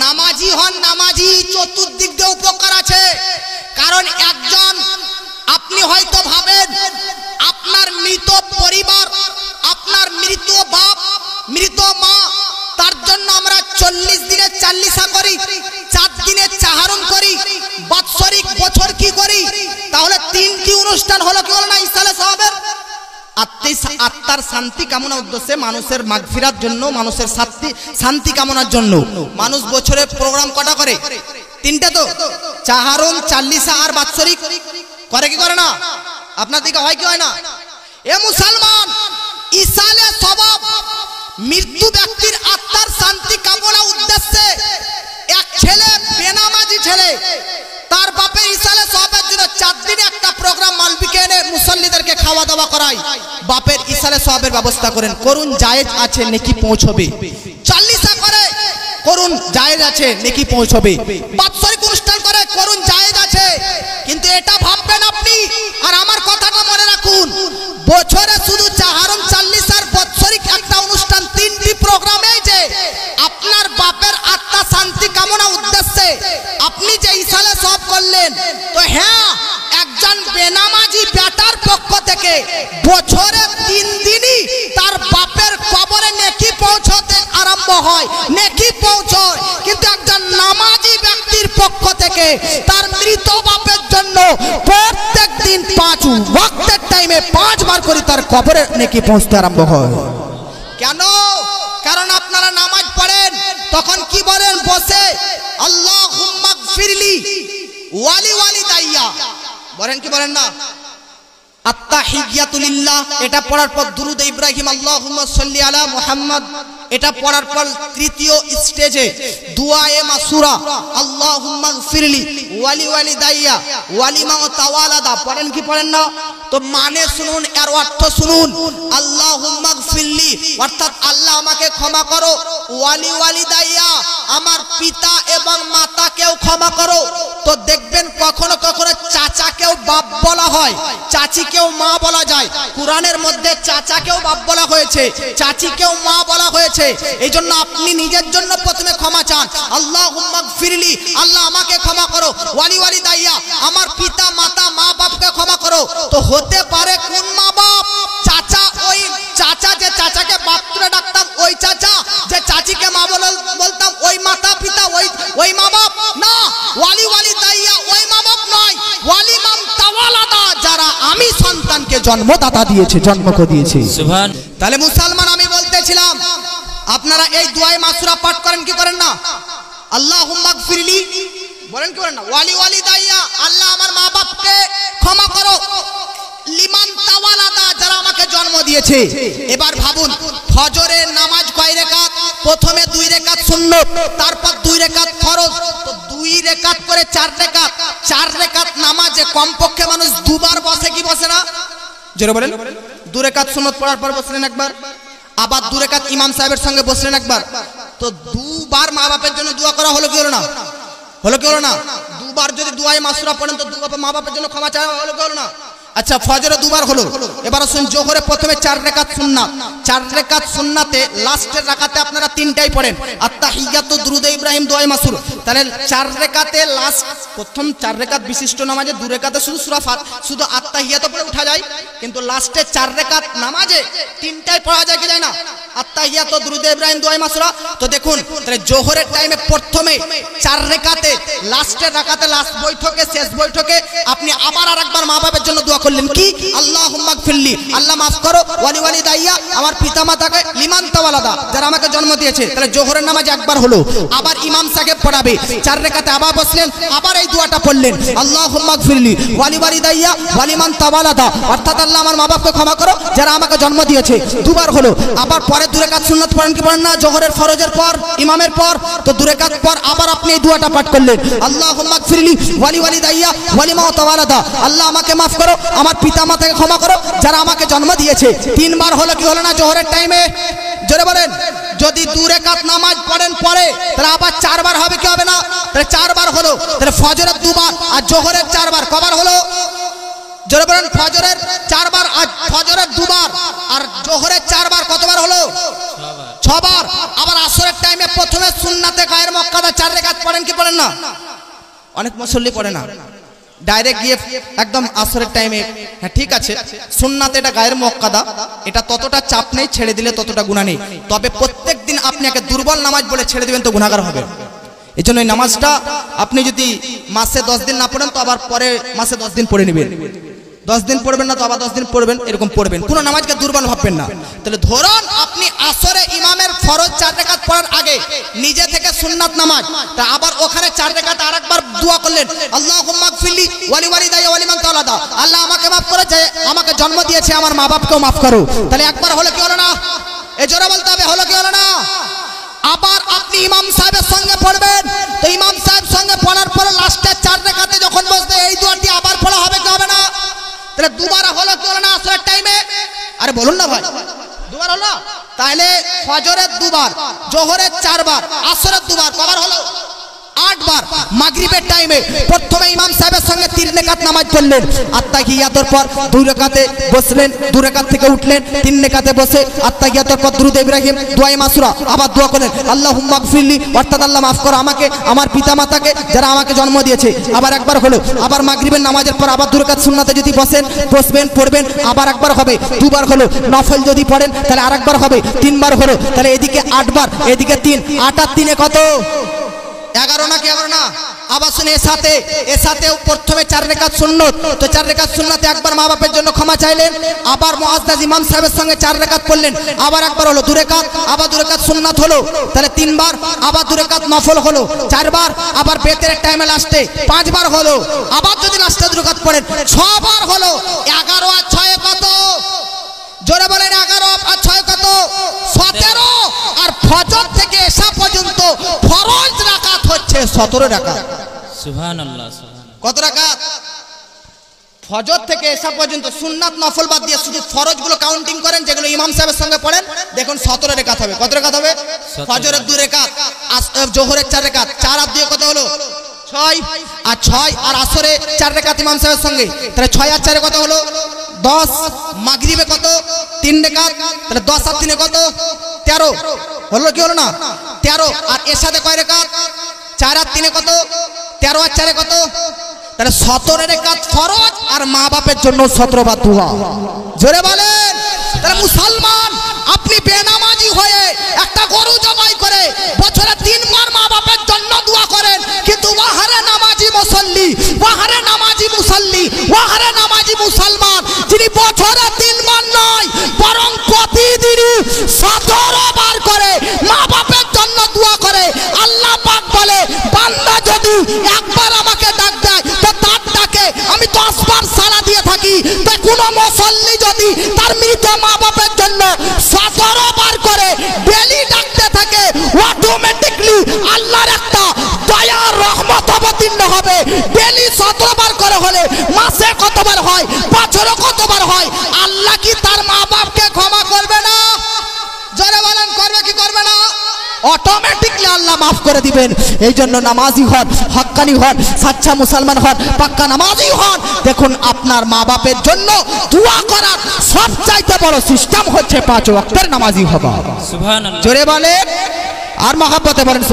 নামাজি হন, নামাজি চতুর্দিক দিয়ে উপকার আছে। কারণ একজন আপনি হয়তো ভাবেন আপনার মৃত পরিবার, আপনার মৃত বাপ, মৃত মা, তার জন্য আমরা 40 দিনে 40 করি, 4 দিনে চাহারণ করি, বাৎসরিক বছর কি করি, তাহলে 3টি অনুষ্ঠান হলো কি হলো না ইসালে সাহাবের? আত্মার শান্তি কামনার উদ্দেশ্যে, মানুষের মাগফিরাত জন্য, মানুষের শান্তি কামনার জন্য মানুষ বছরে প্রোগ্রাম কটা করে? 3টে তো, চাহারণ, 40 আর বাৎসরিক করে কি করে না? আপনার দিকে হয় কি হয় না? এ মুসলমান, ইসালে সওয়াব মৃত্যু ব্যক্তির আত্মার শান্তি কামনা উদ্দেশ্যে এক ছেলে, বেনামাজি ছেলে, তার বাপের ইসালে সওয়াবের জন্য 4 দিনে একটা প্রোগ্রাম মালবিকে এনে মুসল্লিদেরকে খাওয়া দাওয়া করায়। বাপের ইসালে সওয়াবের ব্যবস্থা করেন, করুন, জায়েজ আছে, নেকি পৌঁছবে। 40 করে করুন, জায়েজ আছে, নেকি পৌঁছবে। বাৎসরিক অনুষ্ঠান করে করুন, জায়েজ আছে। কিন্তু এটা ভাববেন আপনি, আর আমার কথাটা মনে রাখুন, বছরে শুধু চাহারণ, 40 আর বাৎসরিক একটা অনুষ্ঠান, 3টি প্রোগ্রামে যে আপনার বাপের আত্মা শান্তি কামনা উদ্দেশ্যে আপনি যে ইসালে সওয়াব করলেন, তো হ্যাঁ, একজন বেনামাজি বেটার পক্ষ থেকে বছরে 3 দিনই তার বাপের কবরে নেকি পৌঁছতে আরম্ভ হয়, নেকি পৌঁছয়। কিন্তু একজন নামাজি ব্যক্তির পক্ষ থেকে তার মৃত বাপের জন্য প্রত্যেক দিন 5 ওয়াক্তের টাইমে 5 বার করে তার কবরে নেকি পৌঁছতে আরম্ভ হয়। কেন? কারণ আপনারা নামাজ পড়েন, তখন কি বলেন বসে? আল্লাহুম্মা গফিরলি ওয়ালি ওয়ালিদাইয়া বলেন কি বলেন না? আত্তাহিয়াতু লিল্লাহ, এটা পড়ার পর দুরুদ ইব্রাহিম আল্লাহুম্মা সাল্লি আলা মুহাম্মদ, এটা পড়ার পর তৃতীয় স্টেজে দুআয়ে মাসুরা আল্লাহুম্মা গফিরলি ওয়ালি ওয়ালিদাইয়া ওয়ালিমা তাওয়ালাদা পড়েন কি পড়েন না? তো মানে শুনুন, এর অর্থ শুনুন। আল্লাহুম্মা গফিরলি অর্থাৎ আল্লাহ আমাকে ক্ষমা করো, ওয়ালি ওয়ালিদাইয়া আমার পিতা এবং মাতাকেও ক্ষমা করো। তো দেখবেন কখনো কখনো চাচাকেও বাপ বলা হয়, চাচিকেও মা বলা যায়। কুরআনের মধ্যে চাচাকেও বাপ বলা হয়েছে, চাচিকেও মা বলা হয়েছে। এই জন্য আপনি নিজের জন্য প্রথমে ক্ষমা চান, আল্লাহুম্মা গফিরলি, আল্লাহ আমাকে ক্ষমা করো, ওয়ালি ওয়ালিদাইয়া আমার পিতা মাতা মা বাপকে ক্ষমা করো। তো হতে পারে কোন মা বাপ? চাচা, ওই চাচা যে চাচাকে বাপ তুলে ডাকতাম ওই চাচা, যে চাচিকে মা বলতাম ওই মাতা পিতা, ওই মা বাপ না। ওয়ালি ওয়ালিদাইয়া ওই মা বাপ নয়, ওয়ালি মান তাওয়ালাদা, যারা আমি সন্তানকে জন্মদাতা দিয়েছে, জন্মকে দিয়েছে। সুবহান। তাহলে মুসলমান, আমি বলতেছিলাম আপনারা এই দুআয়ে মাসুরা পাঠ করেন কি করেন না? আল্লাহুম্মা গফিরলি বলেন কি বলেন না? ওয়ালি ওয়ালিদাইয়া আল্লাহ আমার মা বাপকে ক্ষমা করো, লিমান তাওয়ালাদা যারা আমাকে জন্ম দিয়েছে। এবার ভাবুন, ফজরের নামাজ কয় রাকাত? প্রথমে 2 রাকাত সুন্নত, তারপর 2 রাকাত ফরজ। তো 2 রাকাত করে 4 রাকাত, 4 রাকাত নামাজে কমপক্ষে মানুষ 2 বার বসে কি বসে না? জোরে বলেন। 2 রাকাত সুন্নত পড়ার পর বসলেন একবার, আবার 2 রাকাত ইমাম সাহেবের সঙ্গে বসলেন একবার। তো 2 বার মা বাপের জন্য দোয়া করা হলো কি হলো না? হলো কি হলো না? 2 বার যদি দুআয়ে মাসুরা পড়েন তো 2 বার মা বাপের জন্য ক্ষমা চাওয়া হলো কি হলো না? আচ্ছা, ফজরে 2 বার হলো। এবার আসুন জোহরে প্রথমে 4 রাকাত সুন্নাত, 4 রাকাত সুন্নাতে লাস্টের রাকাতে আপনারা 3টাই পড়েন, আত্তাহিয়াতু, দুরুদ ইব্রাহিম, দুআয়ে মাসুর। তাহলে 4 রাকাতে লাস্ট প্রথম 4 রাকাত বিশিষ্ট নামাজে 2 রাকাতে শুধু সূরা শুধু আত্তাহিয়াতু পড়ে উঠা যায়, কিন্তু লাস্টে 4 রাকাত নামাজে 3টাই পড়া যায় কি যায় না? আত্তাহিয়াতু, দুরুদ ইব্রাহিম, দুআয়ে মাসুরা। তো দেখুন, তাহলে জোহরের টাইমে প্রথমে 4 রাকাতে, লাস্টের রাকাতে, লাস্ট বৈঠকে, শেষ বৈঠকে আপনি আবার আরেকবার মা বাবার জন্য দোয়া করলেন কি? আল্লাহুম্মা গফিরলি, আল্লাহ মাফ করো, ওয়ালি ওয়ালিদাইয়া আমার পিতা মাতাকে, লিমান তাওয়ালাদা যারা আমাকে জন্ম দিয়েছে। তাহলে জোহরের নামাজ একবার হলো, আবার ইমাম সাহেব পড়াবে 4 রাকাতে, আবার বসলেন, আবার এই দোয়াটা পড়লেন, আল্লাহুম্মা গফিরলি ওয়ালি ওয়ালিদাইয়া ওয়ালিমান তাওয়ালাদা, অর্থাৎ আল্লাহ আমার মা বাপকে ক্ষমা করো যারা আমাকে জন্ম দিয়েছে। 2 বার হলো। আবার পরে 2 রাকাত সুন্নাত পড়েন কি পড়েন না? জোহরের ফরজের পর, ইমামের পর। তো 2 রাকাত পর আবার আপনি এই দোয়াটা পাঠ করলেন, আল্লাহুম্মা গফিরলি ওয়ালি ওয়ালিদাইয়া ওয়ালিমা তাওয়ালাদা, আল্লাহ আমাকে মাফ করো, আমার পিতা মাতাকে ক্ষমা করো যারা আমাকে জন্ম দিয়েছে। 3 বার হলো কি হলো না জোহরের টাইমে? জোরে বলেন। যদি 2 রাকাত নামাজ পড়েন পরে, তাহলে আবার 4 বার হবে কি হবে না? তাহলে 4 বার হলো। তাহলে ফজরের 2 বার আর জোহরের 4 বার, কবার হলো? জোরে বলেন। ফজরের 4 বার আর ফজরের দুবার আর জোহরের 4 বার, কতবার হলো? 6 বার। আবার আসরের টাইমে প্রথমে সুন্নাতে গায়ের মক্কাদা 4 রাকাত পড়েন কি পড়েন না? অনেক মুসল্লি পড়ে না, ডাইরেক্ট গিয়ে একদম আসরের টাইমে। হ্যাঁ ঠিক আছে, সুন্নাতে এটা গায়ের মক্কাদা, এটা ততটা চাপ নেই, ছেড়ে দিলে ততটা গুনাহ নেই। তবে প্রত্যেক দিন আপনি একে দুর্বল নামাজ বলে ছেড়ে দিবেন তো গুনাহগার হবে। এই জন্য এই নামাজটা আপনি যদি মাসে 10 দিন না পড়েন তো আবার পরে মাসে 10 দিন পড়ে নেবেন। 10 দিন পড়বেন না তো আবার 10 দিন পড়বেন, এরকম পড়বেন। কোনো নামাজকে দুর্বল ভাববেন না। তাহলে ধরুন আপনি আসরে ইমামের ফরজ 4 রাকাত পড়ার আগে নিজে থেকে সুন্নাত নামাজ, তা আবার ওখানে 4 রাকাত আরেকবার দোয়া করলেন, আল্লাহুম্মা গফিরলি ওয়ালি ওয়ালিদাইয়া ওয়ালি মান তাওয়ালাদা, আল্লাহ আমাকে মাফ করে, যে আমাকে জন্ম দিয়েছে আমার মা বাপকেও মাফ করো। তাহলে একবার হলো কি হলো না? এই জোরে বলতে হবে, হলো কি হলো না? আবার আপনি ইমাম সাহেবের সঙ্গে পড়বেন, তো ইমাম সাহেব সঙ্গে পড়ার পরে লাস্টে 4 রাকাতে যখন বসবে এই দোয়াটি আবার পড়া হবে কি হবে না? তাহলে দুবার হলো কি হলো না আসরের টাইমে? আরে বলুন না ভাই, দুবার হলো। তাহলে ফজরের 2 বার, জোহরের 4 বার, আসরের 2 বার, কবার হলো? 8 বার। মাগরিবের টাইমে প্রথমে ইমাম সাহেবের সঙ্গে 3 রাকাত নামাজ পড়লেন, আত্তাহিয়াতের পর 2 রাকাতে বসলেন, 2 রাকাত থেকে উঠলেন, 3 রাকাতে বসে আত্তাহিয়াতের পর দুরূদ ইব্রাহিম, দুআয়ে মাসুরা, আবার দোয়া করলেন, আল্লাহুম্মা গফিরলি, অর্থাৎ আল্লাহ মাফ করো আমাকে, আমার পিতামাতাকে যারা আমাকে জন্ম দিয়েছে। আবার একবার হলো। আবার মাগরিবের নামাজের পর আবার 2 রাকাত সুন্নাতে যদি বসবেন পড়বেন, আবার একবার হবে, 2 বার হলো। নফল যদি পড়েন তাহলে আরেকবার হবে, 3 বার হলো। তাহলে এদিকে 8 বার, এদিকে 3, 8 আর 3 কত? 11 না কি 11 না? আবার শুনে এর সাথেও প্রথমে 4 রাকাত সুন্নত, তো 4 রাকাত সুন্নাতে একবার মা বাপের জন্য ক্ষমা চাইলেন, আবার মুআজ্জাজ ইমাম সাহেবের সঙ্গে 4 রাকাত পড়লেন, আবার একবার হলো 2 রাকাত, আবার 2 রাকাত সুন্নাত হলো, তাহলে 3 বার, আবার 2 রাকাত নফল হলো 4 বার, আবার বেতের টাইমে লাস্টে 5 বার হলো, আবার যদি লাস্টে 2 রাকাত পড়েন 6 বার হলো। 11 আর 6 কত? জোরে বলেন, 11 আর 6 কত? 17। আর ফজর থেকে এশা পর্যন্ত ফরজ রাকাত হচ্ছে 17 রাকাত। সুবহানাল্লাহ। কত রাকাত? ফজর থেকে এশা পর্যন্ত সুন্নাত নফল বাদ দিয়ে শুধু ফরজগুলো কাউন্টিং করেন, যেগুলো ইমাম সাহেবের সঙ্গে পড়েন, দেখুন 17 রাকাত হবে। কত রাকাত হবে? ফজরের 2 রাকাত, জোহরের 4 রাকাত, 4 আর 2 কত হলো? 6 আর 6 আর আসরে 4 রাকাত ইমাম সাহেবের সঙ্গে, তাহলে 6 আর 4 কত হলো? 10। মাগরিবে কত? 3 রাকাত, তাহলে 10 আর 3 কত? 13 হলো কি হলো না? 13। আর এর সাথে কয় রাকাত? 4 আর 3 কত? 13 আর 4 কত? তাহলে 17 রাকাত ফরজ, আর মা বাপের জন্য 17 বার দোয়া। জোরে বলেন। তাহলে মুসলমান আপনি বেনামাজি হয়ে একটা গরু জবাই করে বছরে 3 বার মা বাপের জন্য দোয়া করেন, কিন্তু ওয়াহারে নামাজি মুসল্লি, ওয়াহারে নামাজি মুসল্লি, ওয়াহারে নামাজি মুসলমান যিনি বছরে 3 বার নয় বরং প্রতিদিনই 17 বার করে মা বাপের জন্য দোয়া করে। আল্লাহ পাক বলে, বান্দা যদি একবার আমাকে ডাক দেয় তো তার ডাকে আমি 10 বার সাড়া দিয়ে থাকি। তো কোনো মুসল্লি যদি তার মৃত মা বাপের জন্য 17 বার করে ডেলি ডাকতে থাকে, অটোমেটিকলি আল্লাহর একটা দয়ার রহমত অবতীর্ণ হবে। ডেলি 17 বার করে হলে মাসে কতবার হয়? বছরে কতবার হয়? আল্লাহ কি তার মা বাপকে ক্ষমা করবে না? জোরে বলেন, করবে কি করবে না? অটোমেটিকলি আল্লাহ মাফ করে দিবেন। এই জন্য নামাজি হন, হক্কানি হন, সাচ্চা মুসলমান হন, পাক্কা নামাজি হন। দেখুন আপনার মা বাপের জন্য দোয়া করার সবচাইতে বড় সিস্টেম হচ্ছে 5 ওয়াক্তের নামাজি হওয়া। সুবহানাল্লাহ। জোরে বলেন আর মহব্বতে বলেন।